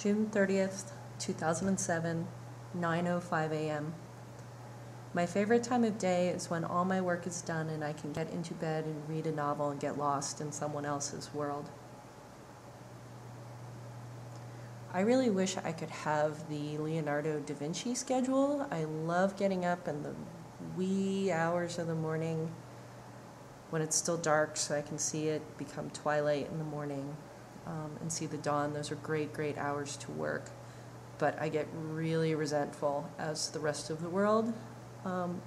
June 30th, 2007, 9:05 a.m. My favorite time of day is when all my work is done and I can get into bed and read a novel and get lost in someone else's world. I really wish I could have the Leonardo da Vinci schedule. I love getting up in the wee hours of the morning when it's still dark so I can see it become twilight in the morning and see the dawn. Those are great, great hours to work. But I get really resentful as the rest of the world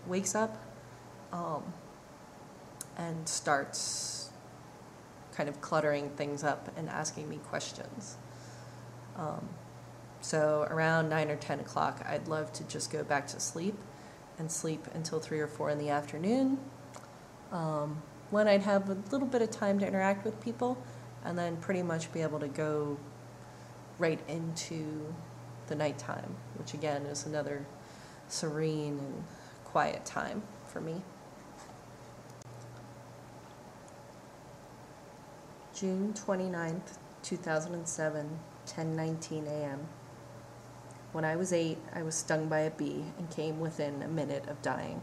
wakes up and starts kind of cluttering things up and asking me questions. So around 9 or 10 o'clock, I'd love to just go back to sleep and sleep until 3 or 4 in the afternoon, when I'd have a little bit of time to interact with people, and then pretty much be able to go right into the nighttime, which again is another serene and quiet time for me. June 29th, 2007, 10:19 a.m. When I was 8, I was stung by a bee and came within a minute of dying.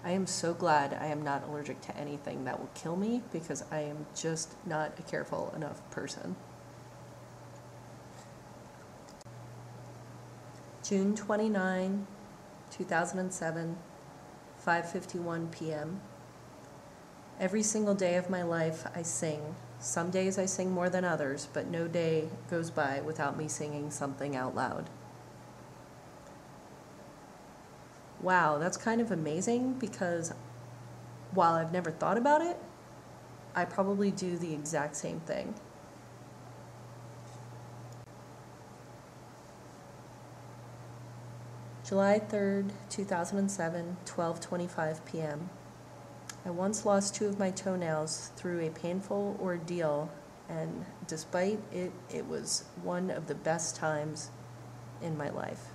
I am so glad I am not allergic to anything that will kill me because I am just not a careful enough person. June 29, 2007, 5:51 p.m. Every single day of my life I sing. Some days I sing more than others, but no day goes by without me singing something out loud. Wow, that's kind of amazing because while I've never thought about it, I probably do the exact same thing. July 3rd, 2007, 12:25 p.m. I once lost 2 of my toenails through a painful ordeal, and despite it, it was one of the best times in my life.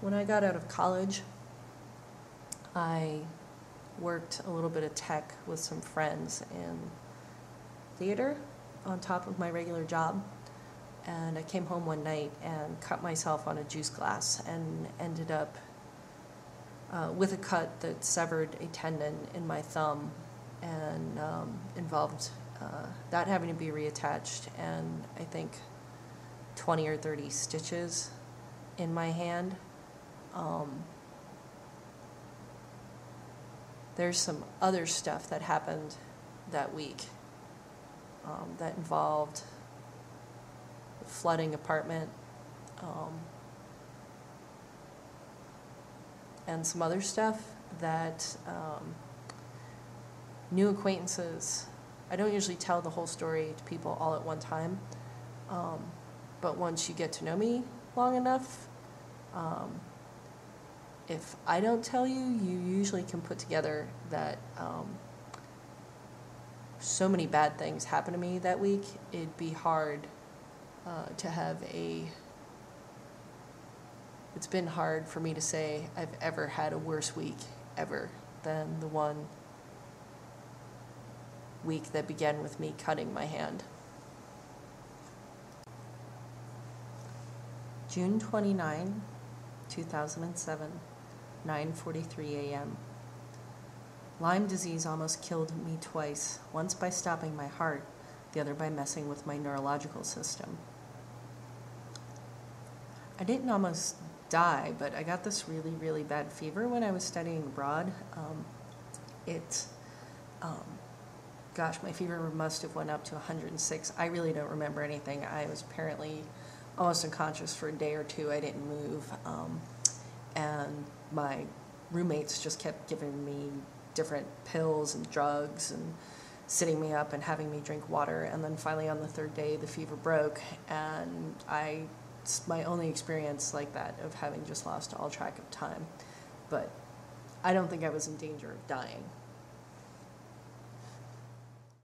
When I got out of college, I worked a little bit of tech with some friends in theater on top of my regular job. And I came home one night and cut myself on a juice glass and ended up with a cut that severed a tendon in my thumb and involved that having to be reattached and I think 20 or 30 stitches in my hand. There's some other stuff that happened that week that involved a flooding apartment and some other stuff that new acquaintances. I don't usually tell the whole story to people all at one time, but once you get to know me long enough, if I don't tell you, you usually can put together that so many bad things happened to me that week. It'd be hard to have it's been hard for me to say I've ever had a worse week ever than the one week that began with me cutting my hand. June 29, 2007, 9:43 a.m. Lyme disease almost killed me twice, once by stopping my heart, the other by messing with my neurological system. I didn't almost die, but I got this really, really bad fever when I was studying abroad. My fever must have went up to 106. I really don't remember anything. I was apparently almost unconscious for a day or two. I didn't move. And my roommates just kept giving me different pills and drugs and sitting me up and having me drink water. And then finally on the 3rd day, the fever broke. And it's my only experience like that of having just lost all track of time. But I don't think I was in danger of dying.